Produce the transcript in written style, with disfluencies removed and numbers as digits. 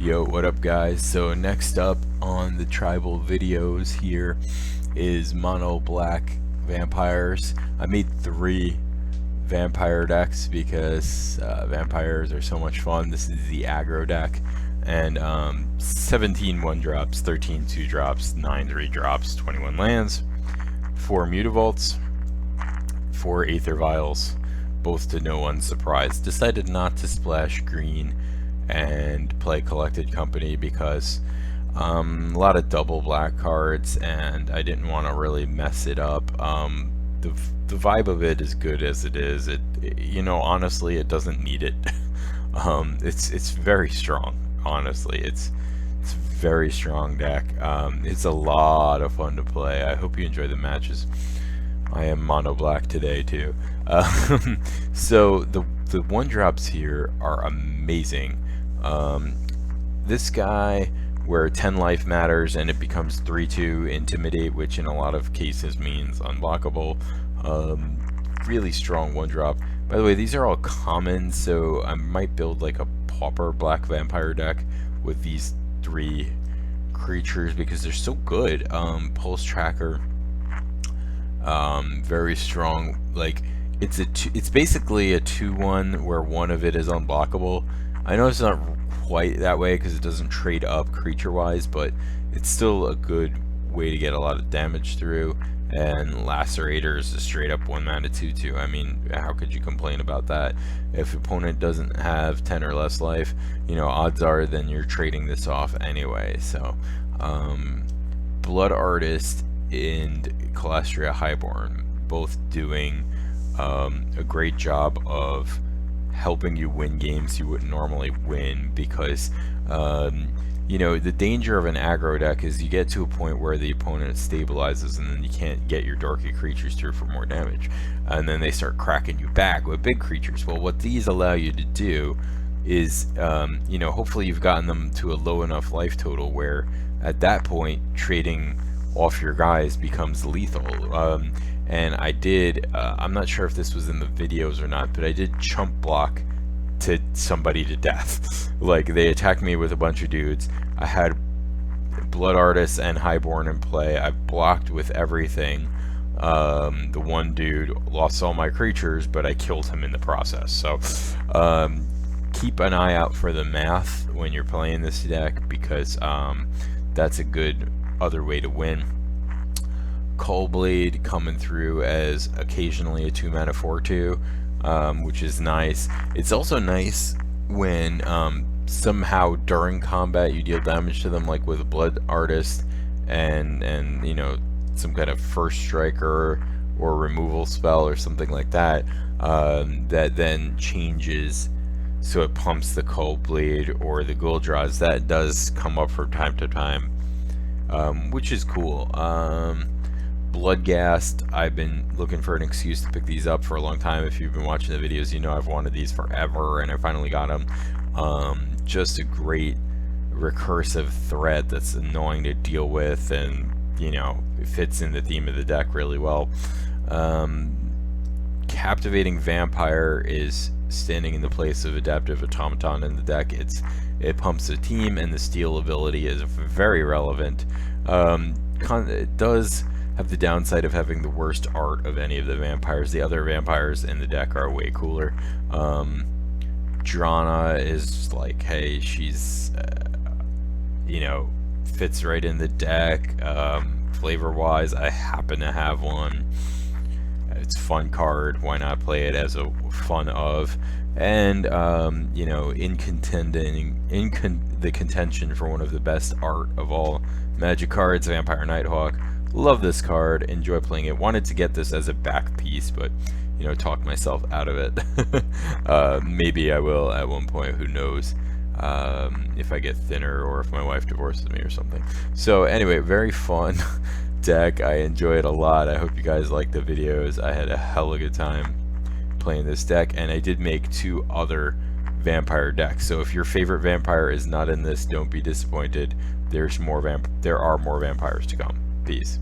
Yo, what up guys? So next up on the tribal videos here is Monoblack vampires. I made 3 vampire decks because vampires are so much fun. This is the aggro deck, and 17 1-drops, 13 2-drops, 9 3-drops, 21 lands, 4 mutavaults, 4 aether vials, both to no one's surprise. Decided not to splash green and play collected company because a lot of double black cards, and I didn't want to really mess it up. The vibe of it is good as it is. You know, honestly, it doesn't need it. It's very strong. Honestly, it's a very strong deck. It's a lot of fun to play. I hope you enjoy the matches. I am mono black today too. So the 1-drops here are amazing. This guy, where 10 life matters and it becomes 3/2 intimidate, which in a lot of cases means unblockable. Really strong 1-drop. By the way, these are all common, so I might build like a pauper black vampire deck with these 3 creatures because they're so good. Pulse tracker, very strong. Like it's basically a 2/1 where one of it is unblockable. I know it's not quite that way because it doesn't trade up creature wise, but it's still a good way to get a lot of damage through. And Lacerator is a straight up 1-mana 2/2. I mean, how could you complain about that? If opponent doesn't have 10 or less life, you know, odds are then you're trading this off anyway. So Blood Artist and Calastria Highborn both doing a great job of helping you win games you wouldn't normally win, because you know, the danger of an aggro deck is you get to a point where the opponent stabilizes and then you can't get your dorky creatures through for more damage, and then they start cracking you back with big creatures. Well, what these allow you to do is you know, hopefully you've gotten them to a low enough life total where at that point trading off your guys becomes lethal. And I did, I'm not sure if this was in the videos or not, but I did chump block to somebody to death. Like, they attacked me with a bunch of dudes. I had Blood Artists and Highborn in play. I blocked with everything. The one dude lost all my creatures, but I killed him in the process. So keep an eye out for the math when you're playing this deck, because that's a good other way to win. Cullblade coming through as occasionally a 2-mana 4/2, which is nice. It's also nice when somehow during combat you deal damage to them, like with Blood Artist and you know, some kind of first striker or removal spell or something like that, that then changes so it pumps the Cullblade or the Guldraws. That does come up from time to time, which is cool. Bloodghast, I've been looking for an excuse to pick these up for a long time. If you've been watching the videos, you know I've wanted these forever, and I finally got them. Just a great recursive threat that's annoying to deal with, and you know, it fits in the theme of the deck really well. Captivating Vampire is standing in the place of Adaptive Automaton in the deck. It pumps the team, and the steal ability is very relevant. It does have the downside of having the worst art of any of the vampires. The other vampires in the deck are way cooler. Drana is like, hey, she's you know, fits right in the deck. Flavor wise, I happen to have one. It's a fun card, why not play it as a fun of? And you know, in the contention for one of the best art of all Magic cards, Vampire Nighthawk. Love this card, enjoy playing it. Wanted to get this as a back piece, but you know, talked myself out of it. Maybe I will at one point, who knows, if I get thinner or if my wife divorces me or something. So anyway, very fun deck. I enjoy it a lot. I hope you guys like the videos. I had a hell of a good time playing this deck, and I did make 2 other vampire decks. So if your favorite vampire is not in this, don't be disappointed. There are more vampires to come. Peace.